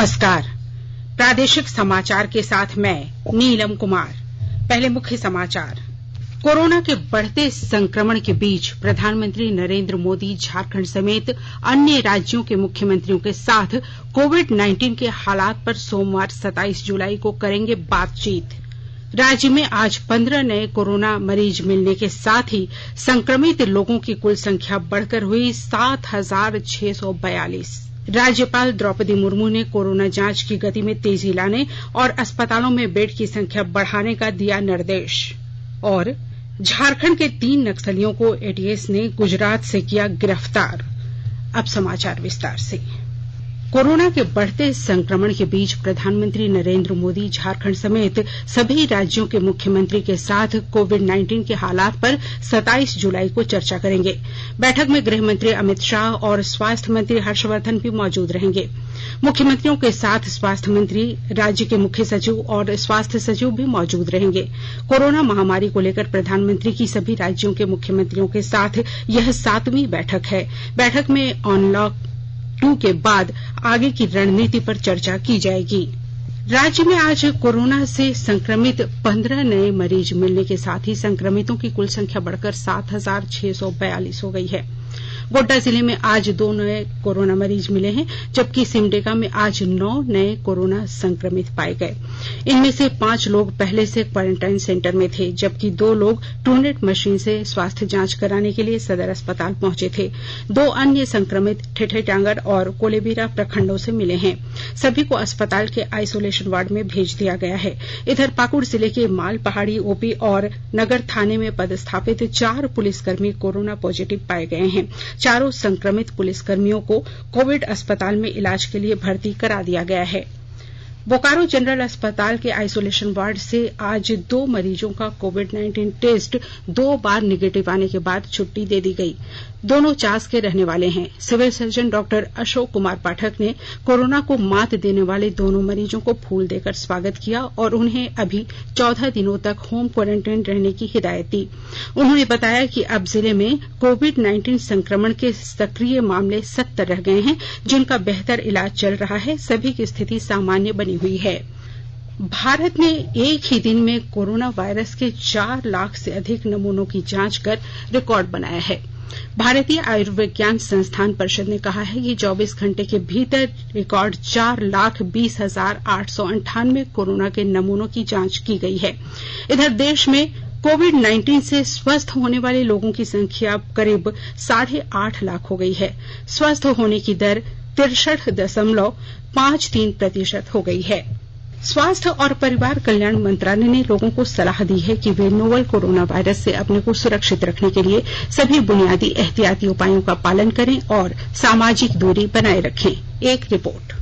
नमस्कार। प्रादेशिक समाचार के साथ मैं नीलम कुमार। पहले मुख्य समाचार। कोरोना के बढ़ते संक्रमण के बीच प्रधानमंत्री नरेंद्र मोदी झारखंड समेत अन्य राज्यों के मुख्यमंत्रियों के साथ कोविड-19 के हालात पर सोमवार 27 जुलाई को करेंगे बातचीत। राज्य में आज 15 नए कोरोना मरीज मिलने के साथ ही संक्रमित लोगों की कुल संख्या बढ़कर हुई 7,642। राज्यपाल द्रौपदी मुर्मू ने कोरोना जांच की गति में तेजी लाने और अस्पतालों में बेड की संख्या बढ़ाने का दिया निर्देश। और झारखंड के 3 नक्सलियों को एटीएस ने गुजरात से किया गिरफ्तार। अब समाचार विस्तार से। कोरोना के बढ़ते संक्रमण के बीच प्रधानमंत्री नरेंद्र मोदी झारखंड समेत सभी राज्यों के मुख्यमंत्री के साथ कोविड-19 के हालात पर 27 जुलाई को चर्चा करेंगे। बैठक में गृह मंत्री अमित शाह और स्वास्थ्य मंत्री हर्षवर्धन भी मौजूद रहेंगे। मुख्यमंत्रियों के साथ स्वास्थ्य मंत्री, राज्य के मुख्य सचिव और स्वास्थ्य सचिव भी मौजूद रहेंगे। कोरोना महामारी को लेकर प्रधानमंत्री की सभी राज्यों के मुख्यमंत्रियों के साथ यह 7वीं बैठक है। बैठक में अनलॉक 2 के बाद आगे की रणनीति पर चर्चा की जाएगी। राज्य में आज कोरोना से संक्रमित 15 नए मरीज मिलने के साथ ही संक्रमितों की कुल संख्या बढ़कर 7,642 हो गई है। गोड्डा जिले में आज 2 नए कोरोना मरीज मिले हैं, जबकि सिमडेगा में आज 9 नए कोरोना संक्रमित पाए गए। इनमें से 5 लोग पहले से क्वारंटाइन सेंटर में थे, जबकि 2 लोग ट्रूनेट मशीन से स्वास्थ्य जांच कराने के लिए सदर अस्पताल पहुंचे थे। 2 अन्य संक्रमित ठेठईटांगर और कोलेबिरा प्रखंडों से मिले हैं। सभी को अस्पताल के आइसोलेशन वार्ड में भेज दिया गया है। इधर पाकुड़ जिले के माल पहाड़ी ओपी और नगर थाने में पदस्थापित 4 पुलिसकर्मी कोरोना पॉजिटिव पाए गए हैं। चारों संक्रमित पुलिसकर्मियों को कोविड अस्पताल में इलाज के लिए भर्ती करा दिया गया है। बोकारो जनरल अस्पताल के आइसोलेशन वार्ड से आज 2 मरीजों का कोविड-19 टेस्ट 2 बार निगेटिव आने के बाद छुट्टी दे दी गई। दोनों चास के रहने वाले हैं। Civil surgeon doctor Ashok Kumar Pathak ने कोरोना को मात देने वाले दोनों मरीजों को फूल देकर स्वागत किया और उन्हें अभी 14 दिनों तक होम क्वारंटाइन रहने की हिदायत दी। उन्होंने बताया कि अब जिले में कोविड-19 संक्रमण के सक्रिय मामले 70 रह गए हैं, जिनका बेहतर इलाज चल रहा है। सभी की स्थिति सामान्य बनी हुई है। भारत ने एक ही दिन में कोरोना वायरस के 4 लाख से अधिक नमूनों की जांच कर रिकॉर्ड बनाया है। भारतीय आयुर्विज्ञान संस्थान परिषद ने कहा है कि 24 घंटे के भीतर रिकॉर्ड 4,20,898 कोरोना के नमूनों की जांच की गई है। इधर देश में कोविड-19 से स्वस्थ होने वाले लोगों की संख्या करीब 8.5 लाख हो गई है। स्वस्थ होने की दर 63.53% हो गई है। स्वास्थ्य और परिवार कल्याण मंत्रालय ने लोगों को सलाह दी है कि वे नोवल कोरोना वायरस से अपने को सुरक्षित रखने के लिए सभी बुनियादी एहतियाती उपायों का पालन करें और सामाजिक दूरी बनाए रखें। एक रिपोर्ट।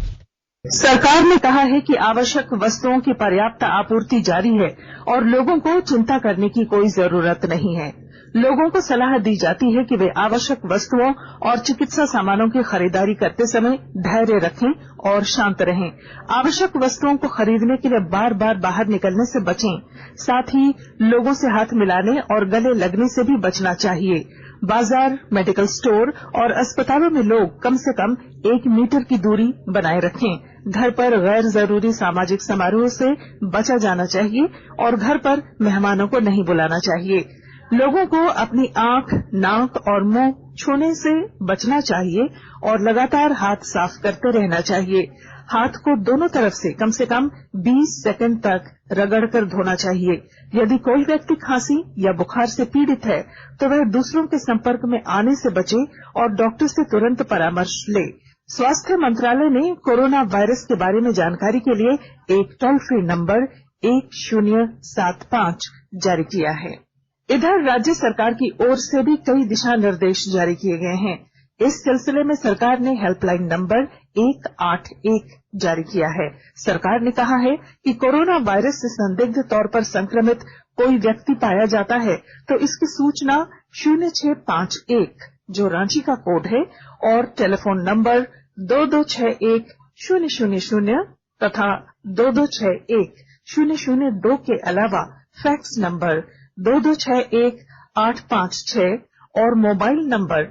सरकार ने कहा है कि आवश्यक वस्तुओं की पर्याप्त आपूर्ति जारी है और लोगों को चिंता करने की कोई जरूरत नहीं है। लोगों को सलाह दी जाती है कि वे आवश्यक वस्तुओं और चिकित्सा सामानों की खरीदारी करते समय धैर्य रखें और शांत रहें। आवश्यक वस्तुओं को खरीदने के लिए बार बार बाहर निकलने से बचें। साथ ही लोगों से हाथ मिलाने और गले लगने से भी बचना चाहिए। बाजार, मेडिकल स्टोर और अस्पतालों में लोग कम से कम 1 मीटर की दूरी बनाए रखें। घर पर गैर जरूरी सामाजिक समारोह से बचा जाना चाहिए और घर पर मेहमानों को नहीं बुलाना चाहिए। लोगों को अपनी आंख, नाक और मुंह छूने से बचना चाहिए और लगातार हाथ साफ करते रहना चाहिए। हाथ को दोनों तरफ से कम 20 सेकंड तक रगड़कर धोना चाहिए। यदि कोई व्यक्ति खांसी या बुखार से पीड़ित है तो वह दूसरों के संपर्क में आने से बचे और डॉक्टर से तुरंत परामर्श ले। स्वास्थ्य मंत्रालय ने कोरोना वायरस के बारे में जानकारी के लिए एक टोल फ्री नंबर 1075 जारी किया है। इधर राज्य सरकार की ओर से भी कई दिशा निर्देश जारी किए गए हैं। इस सिलसिले में सरकार ने हेल्पलाइन नंबर 181 जारी किया है। सरकार ने कहा है कि कोरोना वायरस से संदिग्ध तौर पर संक्रमित कोई व्यक्ति पाया जाता है तो इसकी सूचना 0651 जो रांची का कोड है और टेलीफोन नंबर 2261-000 तथा 2261-002 के अलावा फैक्स नंबर 2261-856 और मोबाइल नंबर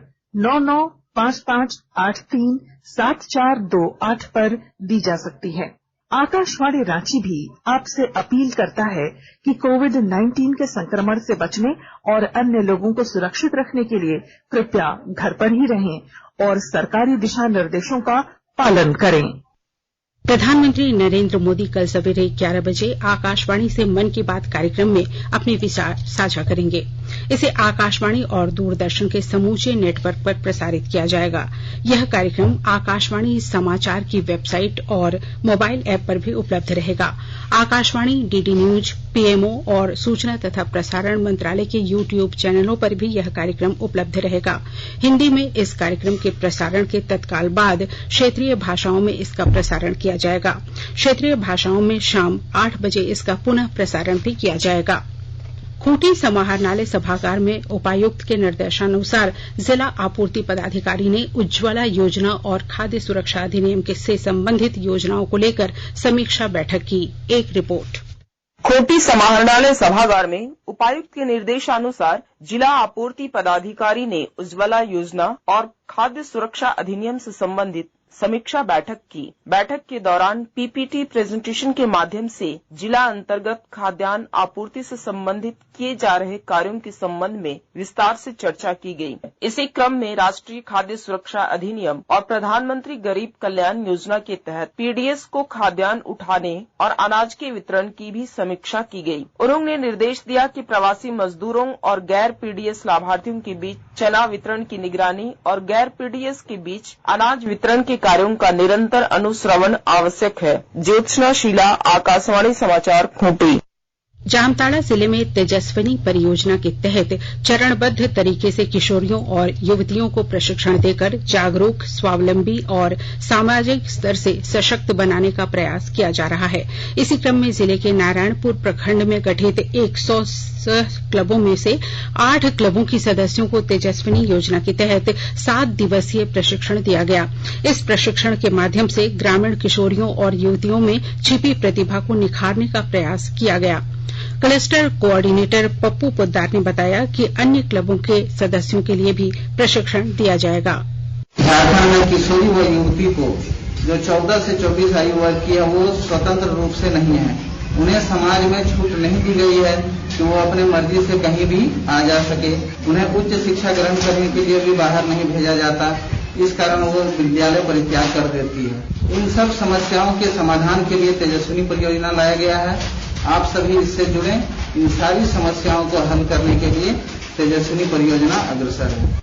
55837428 पर दी जा सकती है। आकाशवाणी रांची भी आपसे अपील करता है कि कोविड-19 के संक्रमण से बचने और अन्य लोगों को सुरक्षित रखने के लिए कृपया घर पर ही रहें और सरकारी दिशा निर्देशों का पालन करें। प्रधानमंत्री नरेंद्र मोदी कल सवेरे 11 बजे आकाशवाणी से मन की बात कार्यक्रम में अपने विचार साझा करेंगे। इसे आकाशवाणी और दूरदर्शन के समूचे नेटवर्क पर प्रसारित किया जाएगा। यह कार्यक्रम आकाशवाणी समाचार की वेबसाइट और मोबाइल ऐप पर भी उपलब्ध रहेगा। आकाशवाणी, डीडी न्यूज, पीएमओ और सूचना तथा प्रसारण मंत्रालय के यूट्यूब चैनलों पर भी यह कार्यक्रम उपलब्ध रहेगा। हिंदी में इस कार्यक्रम के प्रसारण के तत्काल बाद क्षेत्रीय भाषाओं में इसका प्रसारण किया जाएगा। क्षेत्रीय भाषाओं में शाम 8 बजे इसका पुनः प्रसारण भी किया जाएगा। खूंटी समाहरणालय सभागार में उपायुक्त के निर्देशानुसार जिला आपूर्ति पदाधिकारी ने उज्ज्वला योजना और खाद्य सुरक्षा अधिनियम से संबंधित योजनाओं को लेकर समीक्षा बैठक की। एक रिपोर्ट। खूंटी समाहरणालय सभागार में उपायुक्त के निर्देशानुसार जिला आपूर्ति पदाधिकारी ने उज्ज्वला योजना और खाद्य सुरक्षा अधिनियम से संबंधित समीक्षा बैठक की। बैठक के दौरान पीपीटी प्रेजेंटेशन के माध्यम से जिला अंतर्गत खाद्यान्न आपूर्ति से संबंधित किए जा रहे कार्यों के संबंध में विस्तार से चर्चा की गई। इसी क्रम में राष्ट्रीय खाद्य सुरक्षा अधिनियम और प्रधानमंत्री गरीब कल्याण योजना के तहत पीडीएस को खाद्यान्न उठाने और अनाज के वितरण की भी समीक्षा की गई। उन्होंने निर्देश दिया कि प्रवासी मजदूरों और गैर पीडीएस लाभार्थियों के बीच चना वितरण की निगरानी और गैर पीडीएस के बीच अनाज वितरण के कार्यों का निरंतर अनुश्रवण आवश्यक है। ज्योत्सना शीला, आकाशवाणी समाचार, खूंटी। जामताड़ा जिले में तेजस्विनी परियोजना के तहत चरणबद्ध तरीके से किशोरियों और युवतियों को प्रशिक्षण देकर जागरूक, स्वावलंबी और सामाजिक स्तर से सशक्त बनाने का प्रयास किया जा रहा है। इसी क्रम में जिले के नारायणपुर प्रखंड में गठित 100 क्लबों में से 8 क्लबों की सदस्यों को तेजस्विनी योजना के तहत 7 दिवसीय प्रशिक्षण दिया गया। इस प्रशिक्षण के माध्यम से ग्रामीण किशोरियों और युवतियों में छिपी प्रतिभा को निखारने का प्रयास किया गया। क्लस्टर कोऑर्डिनेटर पप्पू पोद्दार ने बताया कि अन्य क्लबों के सदस्यों के लिए भी प्रशिक्षण दिया जाएगा। झारखंड में किशोरी व युवती को जो 14 से 24 आयु वर्ग की है वो स्वतंत्र रूप से नहीं है। उन्हें समाज में छूट नहीं दी गई है कि वो अपने मर्जी से कहीं भी आ जा सके। उन्हें उच्च शिक्षा ग्रहण करने के लिए भी बाहर नहीं भेजा जाता। इस कारण वो विद्यालय परित्याग कर देती है। इन सब समस्याओं के समाधान के लिए तेजस्विनी परियोजना लाया गया है। आप सभी इससे जुड़े। इन सारी समस्याओं को हल करने के लिए तेजस्विनी परियोजना अग्रसर है।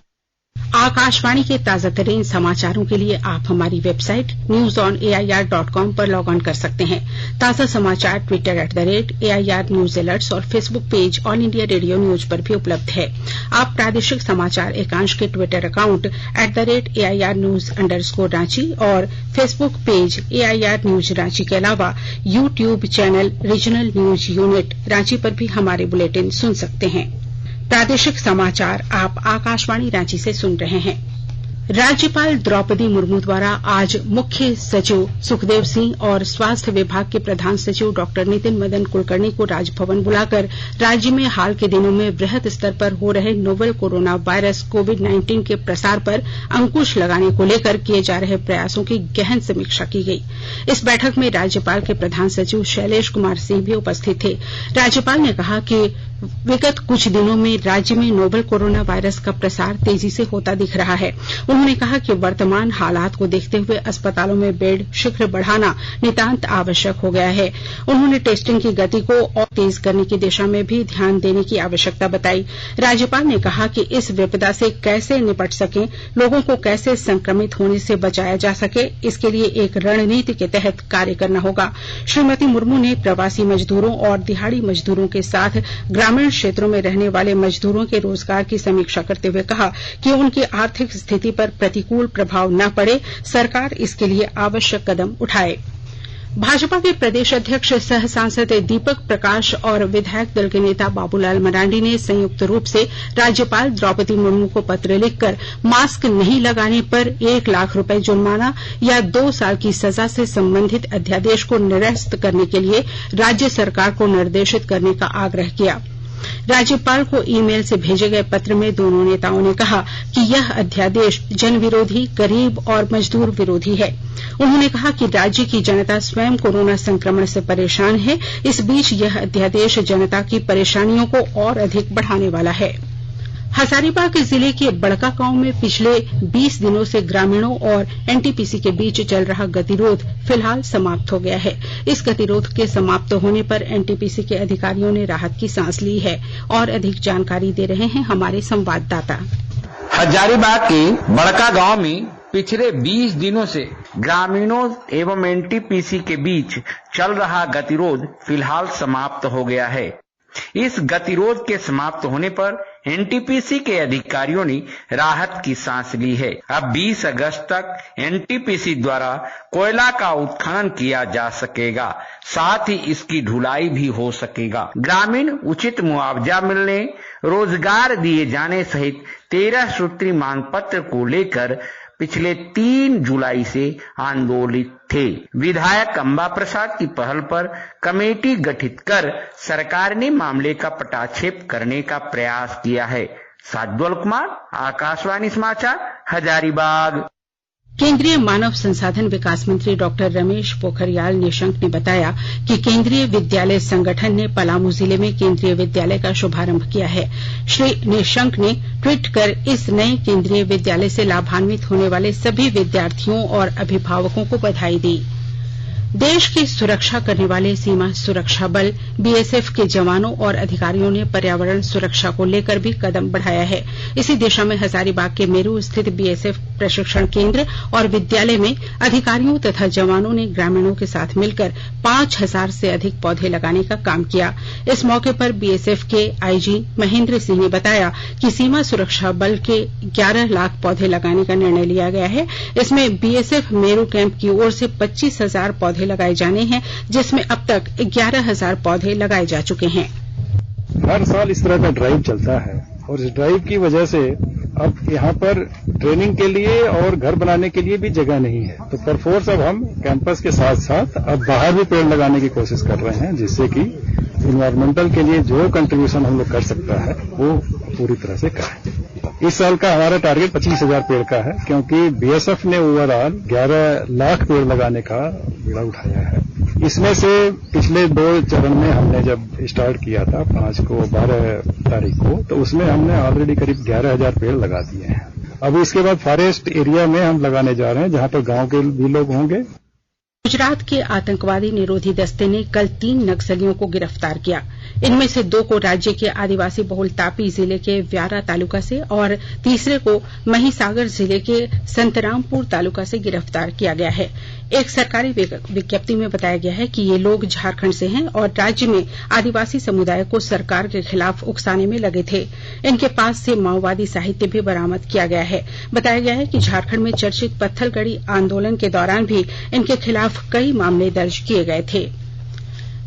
आकाशवाणी के ताजा तरीन समाचारों के लिए आप हमारी वेबसाइट newsonair.com पर लॉग ऑन कर सकते हैं। ताजा समाचार ट्विटर @AIR न्यूज अलर्ट्स और Facebook page all India radio news पर भी उपलब्ध है। आप प्रादेशिक समाचार एकांश के ट्विटर अकाउंट @AIR न्यूज _ और Facebook page AIR news Ranchi के अलावा YouTube channel regional news unit Ranchi पर भी हमारे बुलेटिन सुन सकते हैं। प्रादेशिक समाचार आप आकाशवाणी रांची से सुन रहे हैं। राज्यपाल द्रौपदी मुर्मू द्वारा आज मुख्य सचिव सुखदेव सिंह और स्वास्थ्य विभाग के प्रधान सचिव डॉक्टर नितिन मदन कुलकर्णी को राजभवन बुलाकर राज्य में हाल के दिनों में वृहद स्तर पर हो रहे नोवेल कोरोना वायरस कोविड-19 के प्रसार पर अंकुश लगाने को लेकर किए जा रहे प्रयासों की गहन समीक्षा की गई। इस बैठक में राज्यपाल के प्रधान सचिव शैलेश कुमार सिंह भी उपस्थित थे। राज्यपाल ने कहा कि विगत कुछ दिनों में राज्य में नोवेल कोरोना वायरस का प्रसार तेजी से होता दिख रहा है। उन्होंने कहा कि वर्तमान हालात को देखते हुए अस्पतालों में बेड शीघ्र बढ़ाना नितांत आवश्यक हो गया है। उन्होंने टेस्टिंग की गति को और तेज करने की दिशा में भी ध्यान देने की आवश्यकता बताई। राज्यपाल ने कहा कि इस विपदा से कैसे निपट सकें, लोगों को कैसे संक्रमित होने से बचाया जा सके, इसके लिए एक रणनीति के तहत कार्य करना होगा। श्रीमती मुर्मू ने प्रवासी मजदूरों और दिहाड़ी मजदूरों के साथ ग्रामीण क्षेत्रों में रहने वाले मजदूरों के रोजगार की समीक्षा करते हुए कहा कि उनकी आर्थिक स्थिति पर प्रतिकूल प्रभाव न पड़े, सरकार इसके लिए आवश्यक कदम उठाए। भाजपा के प्रदेश अध्यक्ष सह सांसद दीपक प्रकाश और विधायक दल के नेता बाबूलाल मरांडी ने संयुक्त रूप से राज्यपाल द्रौपदी मुर्मू को पत्र लिखकर मास्क नहीं लगाने पर 1 लाख रुपए जुर्माना या 2 साल की सजा से संबंधित अध्यादेश को निरस्त करने के लिए राज्य सरकार को निर्देशित करने का आग्रह किया। राज्यपाल को ईमेल से भेजे गए पत्र में दोनों नेताओं ने कहा कि यह अध्यादेश जन विरोधी, गरीब और मजदूर विरोधी है। उन्होंने कहा कि राज्य की जनता स्वयं कोरोना संक्रमण से परेशान है। इस बीच यह अध्यादेश जनता की परेशानियों को और अधिक बढ़ाने वाला है। हजारीबाग जिले के बड़का गांव में पिछले 20 दिनों से ग्रामीणों और एनटीपीसी के बीच चल रहा गतिरोध फिलहाल समाप्त हो गया है। इस गतिरोध के समाप्त होने पर एनटीपीसी के अधिकारियों ने राहत की सांस ली है और अधिक जानकारी दे रहे हैं हमारे संवाददाता। हजारीबाग के बड़का गांव में पिछले 20 दिनों से ग्रामीणों एवं एनटीपीसी के बीच चल रहा गतिरोध फिलहाल समाप्त हो गया है। इस गतिरोध के समाप्त होने पर एनटीपीसी के अधिकारियों ने राहत की सांस ली है। अब 20 अगस्त तक एनटीपीसी द्वारा कोयला का उत्खनन किया जा सकेगा, साथ ही इसकी ढुलाई भी हो सकेगा। ग्रामीण उचित मुआवजा मिलने, रोजगार दिए जाने सहित 13 सूत्री मांग पत्र को लेकर पिछले 3 जुलाई से आंदोलित थे। विधायक अंबा प्रसाद की पहल पर कमेटी गठित कर सरकार ने मामले का पटाक्षेप करने का प्रयास किया है। साज्वल कुमार, आकाशवाणी समाचार, हजारीबाग। केंद्रीय मानव संसाधन विकास मंत्री डॉक्टर रमेश पोखरियाल निशंक ने बताया कि केंद्रीय विद्यालय संगठन ने पलामू जिले में केंद्रीय विद्यालय का शुभारंभ किया है। श्री निशंक ने ट्वीट कर इस नए केंद्रीय विद्यालय से लाभान्वित होने वाले सभी विद्यार्थियों और अभिभावकों को बधाई दी। देश की सुरक्षा करने वाले सीमा सुरक्षा बल बीएसएफ के जवानों और अधिकारियों ने पर्यावरण सुरक्षा को लेकर भी कदम बढ़ाया है। इसी दिशा में हजारीबाग के मेरू स्थित बीएसएफ प्रशिक्षण केंद्र और विद्यालय में अधिकारियों तथा जवानों ने ग्रामीणों के साथ मिलकर 5000 से अधिक पौधे लगाने का काम किया। इस मौके पर बीएसएफ के आईजी महेंद्र सिंह ने बताया कि सीमा सुरक्षा बल के 11 लाख पौधे लगाने का निर्णय लिया गया है। इसमें बीएसएफ मेरू कैंप की ओर से 25,000 पौधे लगाए जाने हैं, जिसमें अब तक 11,000 पौधे लगाए जा चुके हैं। हर साल इस तरह का ड्राइव चलता है और इस ड्राइव की वजह से अब यहाँ पर ट्रेनिंग के लिए और घर बनाने के लिए भी जगह नहीं है, तो परफोर्स अब हम कैंपस के साथ साथ अब बाहर भी पेड़ लगाने की कोशिश कर रहे हैं, जिससे कि इन्वायरमेंटल के लिए जो कंट्रीब्यूशन हम लोग कर सकता है वो पूरी तरह से करें। इस साल का हमारा टारगेट 25,000 पेड़ का है, क्योंकि बीएसएफ ने ओवरऑल 11 लाख पेड़ लगाने का बीड़ा उठाया है। इसमें से पिछले 2 चरण में हमने जब स्टार्ट किया था 5 को 12 तारीख को, तो उसमें हमने ऑलरेडी करीब 11,000 पेड़ लगा दिए हैं। अब इसके बाद फॉरेस्ट एरिया में हम लगाने जा रहे हैं, जहां पर गांव के भी लोग होंगे। गुजरात के आतंकवादी निरोधी दस्ते ने कल 3 नक्सलियों को गिरफ्तार किया। इनमें से 2 को राज्य के आदिवासी बहुल तापी जिले के व्यारा तालुका से और तीसरे को महिसागर जिले के संतरामपुर तालुका से गिरफ्तार किया गया है। एक सरकारी विज्ञप्ति में बताया गया है कि ये लोग झारखंड से हैं और राज्य में आदिवासी समुदाय को सरकार के खिलाफ उकसाने में लगे थे। इनके पास से माओवादी साहित्य भी बरामद किया गया है। बताया गया है कि झारखंड में चर्चित पत्थलगड़ी आंदोलन के दौरान भी इनके खिलाफ कई मामले दर्ज किए गए थे।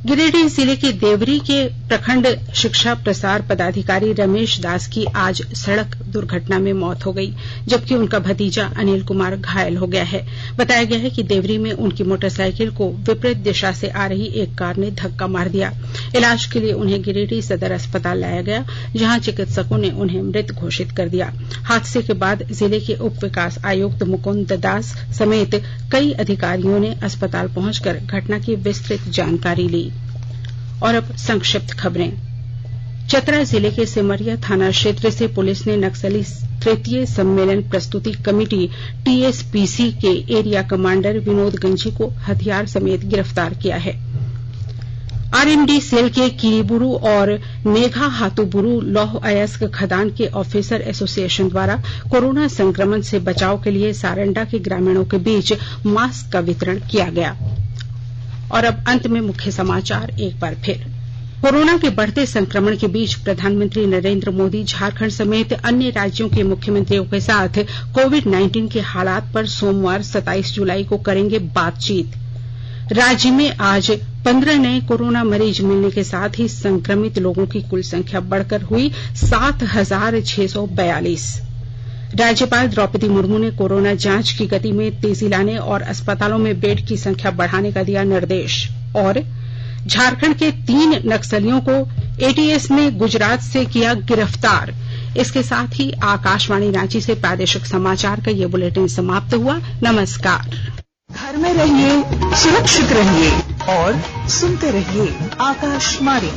गिरिडीह जिले के देवरी के प्रखंड शिक्षा प्रसार पदाधिकारी रमेश दास की आज सड़क दुर्घटना में मौत हो गई, जबकि उनका भतीजा अनिल कुमार घायल हो गया है। बताया गया है कि देवरी में उनकी मोटरसाइकिल को विपरीत दिशा से आ रही एक कार ने धक्का मार दिया। इलाज के लिए उन्हें गिरिडीह सदर अस्पताल लाया गया, जहां चिकित्सकों ने उन्हें मृत घोषित कर दिया। हादसे के बाद जिले के उप विकास आयुक्त मुकुंद दास समेत कई अधिकारियों ने अस्पताल पहुंचकर घटना की विस्तृत जानकारी ली। और अब संक्षिप्त खबरें। चतरा जिले के सिमरिया थाना क्षेत्र से पुलिस ने नक्सली तृतीय सम्मेलन प्रस्तुति कमेटी टीएसपीसी के एरिया कमांडर विनोद गंझी को हथियार समेत गिरफ्तार किया है। आरएमडी सेल के किरीबुरु और मेघा हाथुबुरु लौह अयस्क खदान के ऑफिसर एसोसिएशन द्वारा कोरोना संक्रमण से बचाव के लिए सारंडा के ग्रामीणों के बीच मास्क का वितरण किया गया। और अब अंत में मुख्य समाचार एक बार फिर। कोरोना के बढ़ते संक्रमण के बीच प्रधानमंत्री नरेंद्र मोदी झारखंड समेत अन्य राज्यों के मुख्यमंत्रियों के साथ कोविड-19 के हालात पर सोमवार 27 जुलाई को करेंगे बातचीत। राज्य में आज 15 नए कोरोना मरीज मिलने के साथ ही संक्रमित लोगों की कुल संख्या बढ़कर हुई 7,642। राज्यपाल द्रौपदी मुर्मू ने कोरोना जांच की गति में तेजी लाने और अस्पतालों में बेड की संख्या बढ़ाने का दिया निर्देश। और झारखंड के 3 नक्सलियों को एटीएस ने गुजरात से किया गिरफ्तार। इसके साथ ही आकाशवाणी रांची से प्रादेशिक समाचार का ये बुलेटिन समाप्त हुआ। नमस्कार। घर में रहिए, सुरक्षित रहिए और सुनते रहिए आकाशवाणी।